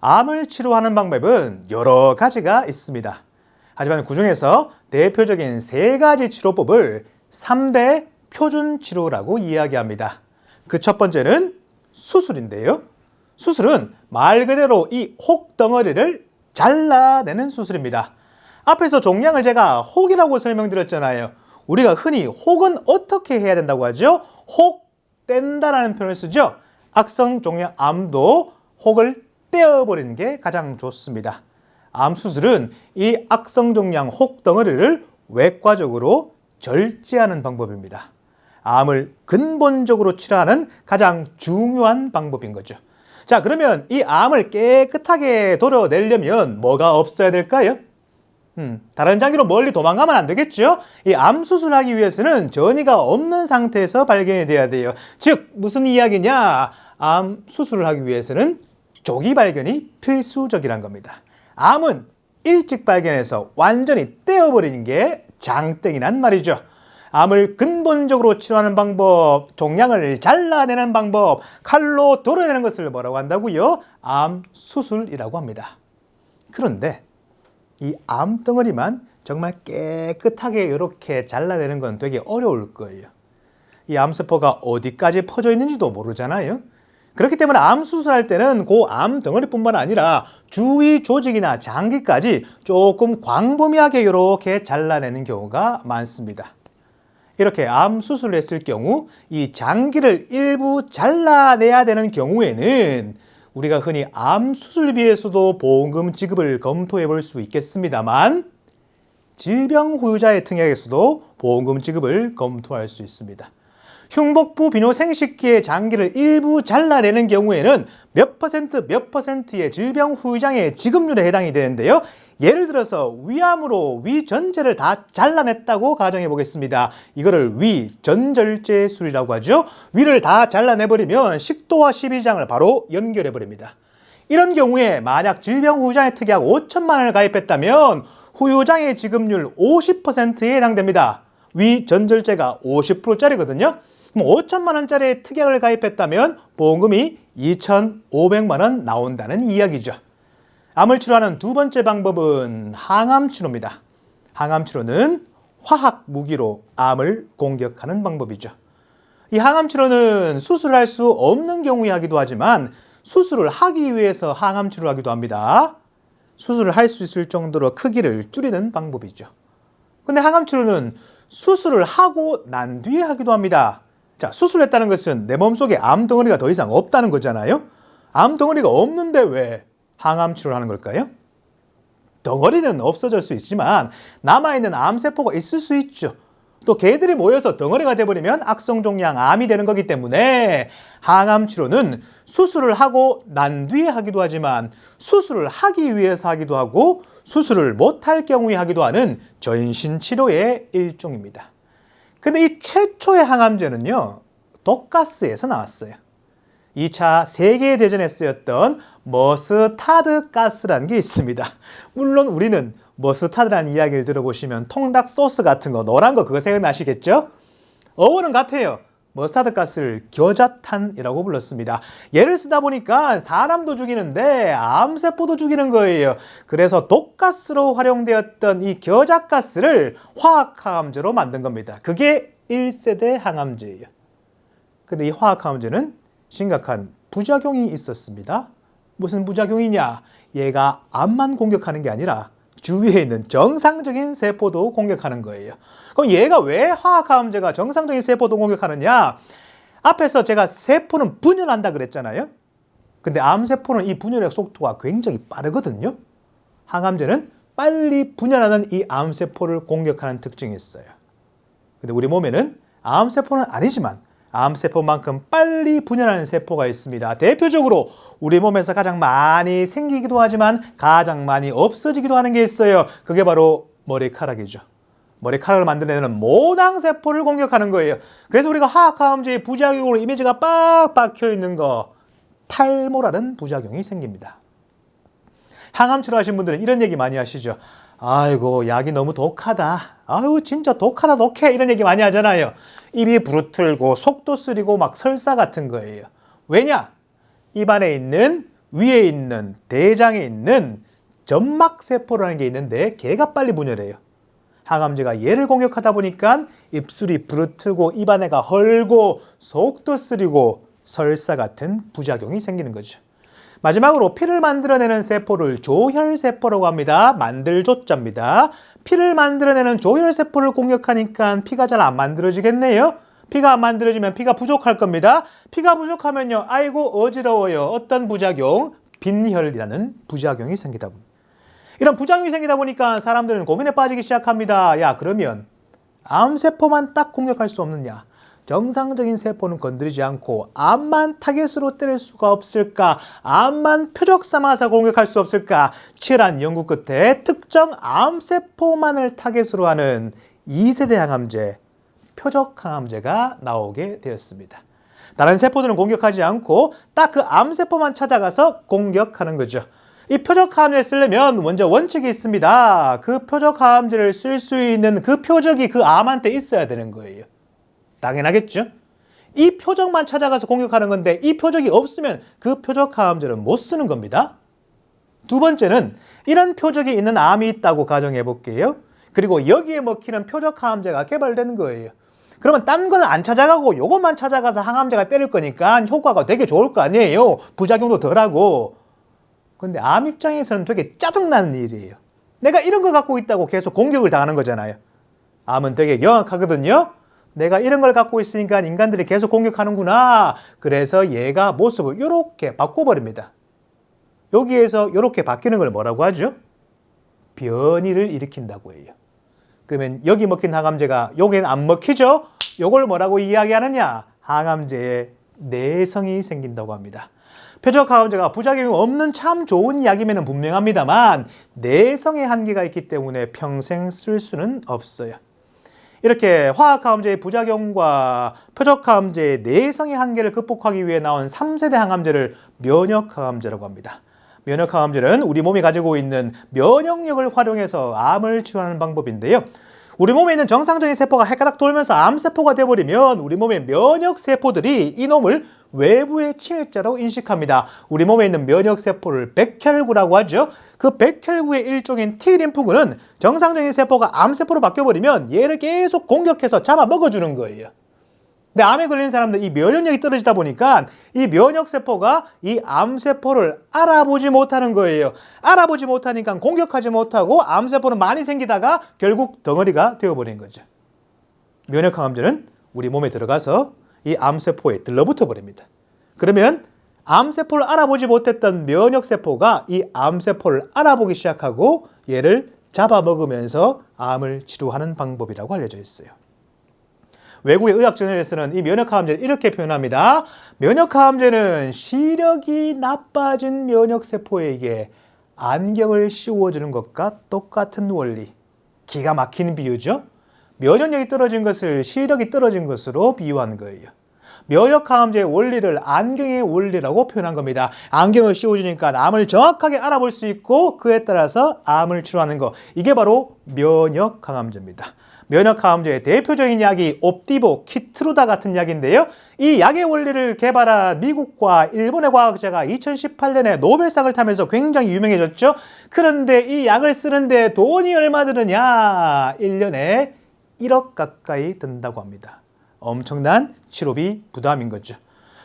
암을 치료하는 방법은 여러 가지가 있습니다. 하지만 그중에서 대표적인 3가지 치료법을 3대 표준 치료라고 이야기합니다. 그 첫 번째는 수술인데요. 수술은 말 그대로 이 혹덩어리를 잘라내는 수술입니다. 앞에서 종양을 제가 혹이라고 설명드렸잖아요. 우리가 흔히 혹은 어떻게 해야 된다고 하죠? 혹 뗀다라는 표현을 쓰죠. 악성 종양 암도 혹을 떼어버리는 게 가장 좋습니다. 암 수술은 이 악성 종양 혹덩어리를 외과적으로 절제하는 방법입니다. 암을 근본적으로 치료하는 가장 중요한 방법인 거죠. 자, 그러면 이 암을 깨끗하게 도려내려면 뭐가 없어야 될까요? 다른 장기로 멀리 도망가면 안 되겠죠? 이 암 수술하기 위해서는 전이가 없는 상태에서 발견이 돼야 돼요. 즉, 무슨 이야기냐? 암 수술을 하기 위해서는 조기 발견이 필수적이란 겁니다. 암은 일찍 발견해서 완전히 떼어버리는 게 장땡이란 말이죠. 암을 근본적으로 치료하는 방법, 종양을 잘라내는 방법, 칼로 도려내는 것을 뭐라고 한다고요? 암 수술이라고 합니다. 그런데 이 암덩어리만 정말 깨끗하게 이렇게 잘라내는 건 되게 어려울 거예요. 이 암세포가 어디까지 퍼져 있는지도 모르잖아요. 그렇기 때문에 암 수술할 때는 그 암덩어리뿐만 아니라 주위 조직이나 장기까지 조금 광범위하게 이렇게 잘라내는 경우가 많습니다. 이렇게 암 수술을 했을 경우 이 장기를 일부 잘라내야 되는 경우에는 우리가 흔히 암 수술비에서도 보험금 지급을 검토해 볼 수 있겠습니다만 질병 후유자의 특약에서도 보험금 지급을 검토할 수 있습니다. 흉복부 비뇨생식기의 장기를 일부 잘라내는 경우에는 몇 퍼센트의 질병 후유장의 지급률에 해당이 되는데요. 예를 들어서 위암으로 위전제를 다 잘라냈다고 가정해 보겠습니다. 이거를 위전절제술이라고 하죠. 위를 다 잘라내버리면 식도와 십이장을 바로 연결해 버립니다. 이런 경우에 만약 질병 후유장의 특약 5천만 원을 가입했다면 후유장의 지급률 50%에 해당됩니다. 위전절제가 50%짜리거든요. 그럼 5천만 원짜리 특약을 가입했다면 보험금이 2,500만 원 나온다는 이야기죠. 암을 치료하는 두 번째 방법은 항암 치료입니다. 항암 치료는 화학 무기로 암을 공격하는 방법이죠. 이 항암 치료는 수술할 수 없는 경우에 하기도 하지만 수술을 하기 위해서 항암 치료를 하기도 합니다. 수술을 할 수 있을 정도로 크기를 줄이는 방법이죠. 근데 항암 치료는 수술을 하고 난 뒤에 하기도 합니다. 자, 수술했다는 것은 내 몸속에 암덩어리가 더 이상 없다는 거잖아요. 암덩어리가 없는데 왜 항암 치료를 하는 걸까요? 덩어리는 없어질 수 있지만 남아있는 암세포가 있을 수 있죠. 또 걔들이 모여서 덩어리가 돼버리면 악성종양 암이 되는 거기 때문에 항암 치료는 수술을 하고 난 뒤에 하기도 하지만 수술을 하기 위해서 하기도 하고 수술을 못할 경우에 하기도 하는 전신 치료의 일종입니다. 근데 이 최초의 항암제는요, 독가스에서 나왔어요. 2차 세계대전에 쓰였던 머스타드 가스라는 게 있습니다. 물론 우리는 머스타드라는 이야기를 들어보시면 통닭 소스 같은 거, 노란 거 그거 생각나시겠죠? 어원은 같아요. 머스타드 가스를 겨자탄이라고 불렀습니다. 얘를 쓰다 보니까 사람도 죽이는데 암세포도 죽이는 거예요. 그래서 독가스로 활용되었던 이 겨자가스를 화학항암제로 만든 겁니다. 그게 1세대 항암제예요. 근데 이 화학항암제는 심각한 부작용이 있었습니다. 무슨 부작용이냐? 얘가 암만 공격하는 게 아니라 주위에 있는 정상적인 세포도 공격하는 거예요. 그럼 얘가 왜 화학항암제가 정상적인 세포도 공격하느냐? 앞에서 제가 세포는 분열한다 그랬잖아요. 근데 암세포는 이 분열의 속도가 굉장히 빠르거든요. 항암제는 빨리 분열하는 이 암세포를 공격하는 특징이 있어요. 근데 우리 몸에는 암세포는 아니지만 암세포만큼 빨리 분열하는 세포가 있습니다. 대표적으로 우리 몸에서 가장 많이 생기기도 하지만 가장 많이 없어지기도 하는 게 있어요. 그게 바로 머리카락이죠. 머리카락을 만들어내는 모낭세포를 공격하는 거예요. 그래서 우리가 화학항암제의 부작용으로 이미지가 빡 박혀 있는 거, 탈모라는 부작용이 생깁니다. 항암 치료하신 분들은 이런 얘기 많이 하시죠. 아이고, 약이 너무 독하다. 아유, 진짜 독하다, 독해. 이런 얘기 많이 하잖아요. 입이 부르틀고 속도 쓰리고 막 설사 같은 거예요. 왜냐? 입안에 있는, 위에 있는, 대장에 있는 점막세포라는 게 있는데 걔가 빨리 분열해요. 항암제가 얘를 공격하다 보니까 입술이 부르트고 입안에가 헐고 속도 쓰리고 설사 같은 부작용이 생기는 거죠. 마지막으로 피를 만들어내는 세포를 조혈세포라고 합니다. 만들조자입니다. 피를 만들어내는 조혈세포를 공격하니까 피가 잘 안 만들어지겠네요. 피가 안 만들어지면 피가 부족할 겁니다. 피가 부족하면요, 아이고 어지러워요. 어떤 부작용? 빈혈이라는 부작용이 생기다 보니 이런 부작용이 생기다 보니까 사람들은 고민에 빠지기 시작합니다. 야, 그러면 암세포만 딱 공격할 수 없느냐? 정상적인 세포는 건드리지 않고 암만 타겟으로 때릴 수가 없을까? 암만 표적 삼아서 공격할 수 없을까? 치열한 연구 끝에 특정 암세포만을 타겟으로 하는 2세대 항암제, 표적 항암제가 나오게 되었습니다. 다른 세포들은 공격하지 않고 딱 그 암세포만 찾아가서 공격하는 거죠. 이 표적 항암제를 쓰려면 먼저 원칙이 있습니다. 그 표적 항암제를 쓸 수 있는 그 표적이 그 암한테 있어야 되는 거예요. 당연하겠죠? 이 표적만 찾아가서 공격하는 건데 이 표적이 없으면 그 표적 항암제는 못 쓰는 겁니다. 두 번째는 이런 표적이 있는 암이 있다고 가정해 볼게요. 그리고 여기에 먹히는 표적 항암제가 개발되는 거예요. 그러면 딴 거는 안 찾아가고 요것만 찾아가서 항암제가 때릴 거니까 효과가 되게 좋을 거 아니에요. 부작용도 덜하고. 근데 암 입장에서는 되게 짜증나는 일이에요. 내가 이런 거 갖고 있다고 계속 공격을 당하는 거잖아요. 암은 되게 영악하거든요. 내가 이런 걸 갖고 있으니까 인간들이 계속 공격하는구나. 그래서 얘가 모습을 이렇게 바꿔버립니다. 여기에서 이렇게 바뀌는 걸 뭐라고 하죠? 변이를 일으킨다고 해요. 그러면 여기 먹힌 항암제가 여기는 안 먹히죠? 요걸 뭐라고 이야기하느냐? 항암제에 내성이 생긴다고 합니다. 표적 항암제가 부작용이 없는 참 좋은 약이면 분명합니다만 내성의 한계가 있기 때문에 평생 쓸 수는 없어요. 이렇게 화학항암제의 부작용과 표적항암제의 내성의 한계를 극복하기 위해 나온 3세대 항암제를 면역항암제라고 합니다. 면역항암제는 우리 몸이 가지고 있는 면역력을 활용해서 암을 치료하는 방법인데요. 우리 몸에 있는 정상적인 세포가 헷가닥 돌면서 암세포가 되어버리면 우리 몸의 면역세포들이 이놈을 외부의 침입자로 인식합니다. 우리 몸에 있는 면역세포를 백혈구라고 하죠. 그 백혈구의 일종인 T림프구는 정상적인 세포가 암세포로 바뀌어버리면 얘를 계속 공격해서 잡아먹어주는 거예요. 근데 암에 걸린 사람들 이 면역력이 떨어지다 보니까 이 면역세포가 이 암세포를 알아보지 못하는 거예요. 알아보지 못하니까 공격하지 못하고 암세포는 많이 생기다가 결국 덩어리가 되어버린 거죠. 면역항암제는 우리 몸에 들어가서 이 암세포에 들러붙어 버립니다. 그러면 암세포를 알아보지 못했던 면역세포가 이 암세포를 알아보기 시작하고 얘를 잡아먹으면서 암을 치료하는 방법이라고 알려져 있어요. 외국의 의학 저널에서는 이 면역항암제를 이렇게 표현합니다. 면역항암제는 시력이 나빠진 면역세포에게 안경을 씌워주는 것과 똑같은 원리. 기가 막히는 비유죠. 면역력이 떨어진 것을 시력이 떨어진 것으로 비유한 거예요. 면역항암제의 원리를 안경의 원리라고 표현한 겁니다. 안경을 씌워주니까 암을 정확하게 알아볼 수 있고 그에 따라서 암을 치료하는 거. 이게 바로 면역항암제입니다. 면역항암제의 대표적인 약이 옵디보, 키트루다 같은 약인데요. 이 약의 원리를 개발한 미국과 일본의 과학자가 2018년에 노벨상을 타면서 굉장히 유명해졌죠. 그런데 이 약을 쓰는데 돈이 얼마 드느냐? 1년에 1억 가까이 든다고 합니다. 엄청난 치료비 부담인 거죠.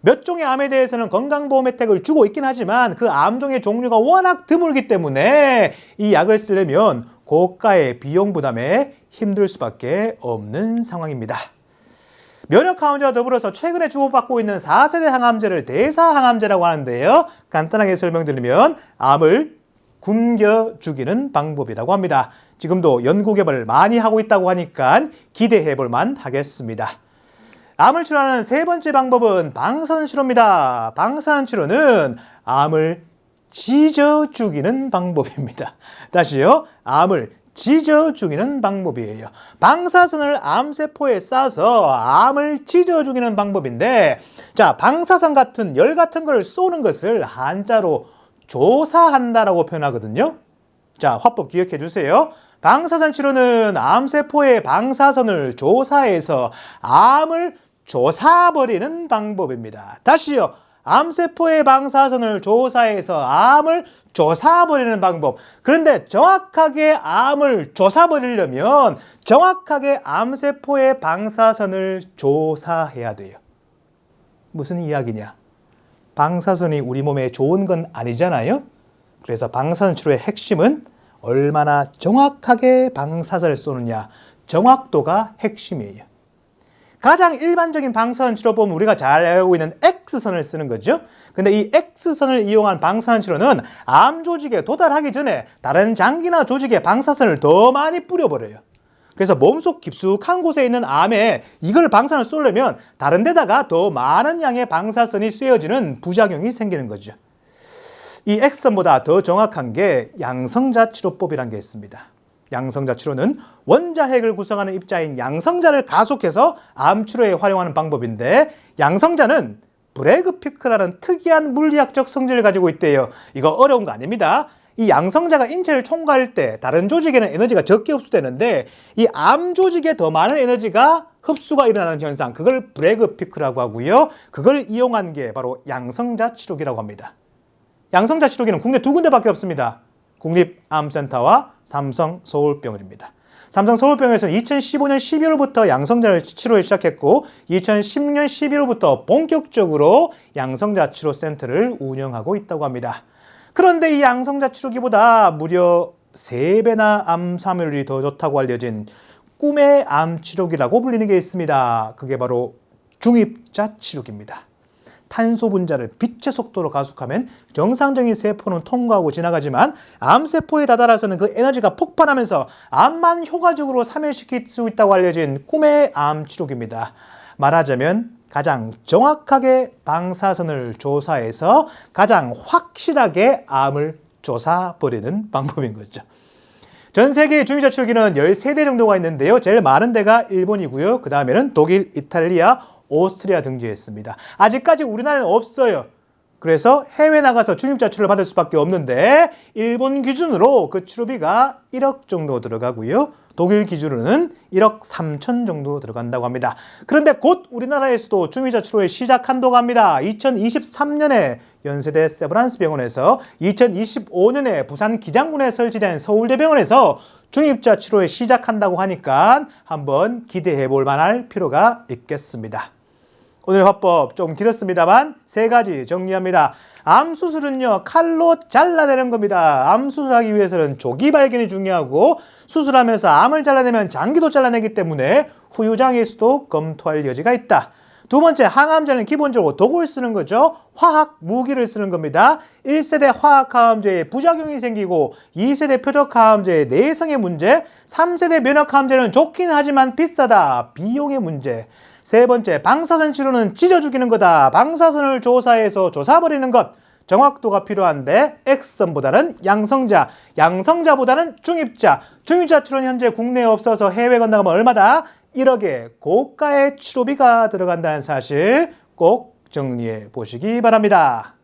몇 종의 암에 대해서는 건강보험 혜택을 주고 있긴 하지만 그 암종의 종류가 워낙 드물기 때문에 이 약을 쓰려면 고가의 비용 부담에 힘들 수밖에 없는 상황입니다. 면역항암제와 더불어서 최근에 주고받고 있는 4세대 항암제를 대사항암제라고 하는데요. 간단하게 설명드리면 암을 굶겨 죽이는 방법이라고 합니다. 지금도 연구 개발을 많이 하고 있다고 하니까 기대해 볼 만 하겠습니다. 암을 치료하는 세 번째 방법은 방사선치료입니다. 방사선치료는 암을 찢어 죽이는 방법입니다. 다시요. 암을 찢어 죽이는 방법이에요. 방사선을 암세포에 쏴서 암을 찢어 죽이는 방법인데, 자, 방사선 같은 열 같은 걸 쏘는 것을 한자로 조사한다라고 표현하거든요. 자, 화법 기억해 주세요. 방사선 치료는 암세포의 방사선을 조사해서 암을 조사버리는 방법입니다. 다시요. 암세포의 방사선을 조사해서 암을 조사버리는 방법. 그런데 정확하게 암을 조사버리려면 정확하게 암세포의 방사선을 조사해야 돼요. 무슨 이야기냐? 방사선이 우리 몸에 좋은 건 아니잖아요. 그래서 방사선 치료의 핵심은 얼마나 정확하게 방사선을 쏘느냐. 정확도가 핵심이에요. 가장 일반적인 방사선 치료법은 우리가 잘 알고 있는 X선을 쓰는 거죠. 근데 이 X선을 이용한 방사선 치료는 암 조직에 도달하기 전에 다른 장기나 조직에 방사선을 더 많이 뿌려버려요. 그래서 몸속 깊숙한 곳에 있는 암에 이걸 방사선을 쏘려면 다른 데다가 더 많은 양의 방사선이 쏘여지는 부작용이 생기는 거죠. 이 X선보다 더 정확한 게 양성자 치료법이라는 게 있습니다. 양성자 치료는 원자핵을 구성하는 입자인 양성자를 가속해서 암 치료에 활용하는 방법인데, 양성자는 브래그피크라는 특이한 물리학적 성질을 가지고 있대요. 이거 어려운 거 아닙니다. 이 양성자가 인체를 총괄할 때 다른 조직에는 에너지가 적게 흡수되는데 이 암 조직에 더 많은 에너지가 흡수가 일어나는 현상, 그걸 브래그피크라고 하고요. 그걸 이용한 게 바로 양성자 치료기라고 합니다. 양성자 치료기는 국내 두 군데밖에 없습니다. 국립암센터와 삼성서울병원입니다. 삼성서울병원에서는 2015년 12월부터 양성자를 치료를 시작했고 2016년 12월부터 본격적으로 양성자 치료센터를 운영하고 있다고 합니다. 그런데 이 양성자 치료기보다 무려 3배나 암 사멸률이 더 좋다고 알려진 꿈의 암 치료기라고 불리는 게 있습니다. 그게 바로 중입자 치료기입니다. 탄소 분자를 빛의 속도로 가속하면 정상적인 세포는 통과하고 지나가지만 암세포에 다다라서는 그 에너지가 폭발하면서 암만 효과적으로 사멸시킬 수 있다고 알려진 꿈의 암 치료기입니다. 말하자면 가장 정확하게 방사선을 조사해서 가장 확실하게 암을 조사버리는 방법인 거죠. 전 세계의 중입자 치료기는 13대 정도가 있는데요. 제일 많은 데가 일본이고요. 그 다음에는 독일, 이탈리아, 오스트리아 등지했습니다. 아직까지 우리나라는 없어요. 그래서 해외 나가서 중입자 치료를 받을 수밖에 없는데 일본 기준으로 그 치료비가 1억 정도 들어가고요. 독일 기준으로는 1억 3천 정도 들어간다고 합니다. 그런데 곧 우리나라에서도 중입자 치료를 시작한다고 합니다. 2023년에 연세대 세브란스 병원에서 2025년에 부산 기장군에 설치된 서울대병원에서 중입자 치료를 시작한다고 하니까 한번 기대해 볼 만할 필요가 있겠습니다. 오늘 화법 좀 길었습니다만 3가지 정리합니다. 암 수술은요, 칼로 잘라내는 겁니다. 암 수술하기 위해서는 조기 발견이 중요하고 수술하면서 암을 잘라내면 장기도 잘라내기 때문에 후유장애일 수도 검토할 여지가 있다. 두 번째, 항암제는 기본적으로 독을 쓰는 거죠. 화학 무기를 쓰는 겁니다. 1세대 화학항암제에 부작용이 생기고 2세대 표적항암제의 내성의 문제, 3세대 면역항암제는 좋긴 하지만 비싸다. 비용의 문제. 세 번째, 방사선 치료는 찢어 죽이는 거다. 방사선을 조사해서 조사버리는 것. 정확도가 필요한데 X선보다는 양성자, 양성자보다는 중입자. 중입자 치료는 현재 국내에 없어서 해외 건너가면 얼마다? 1억의 고가의 치료비가 들어간다는 사실 꼭 정리해 보시기 바랍니다.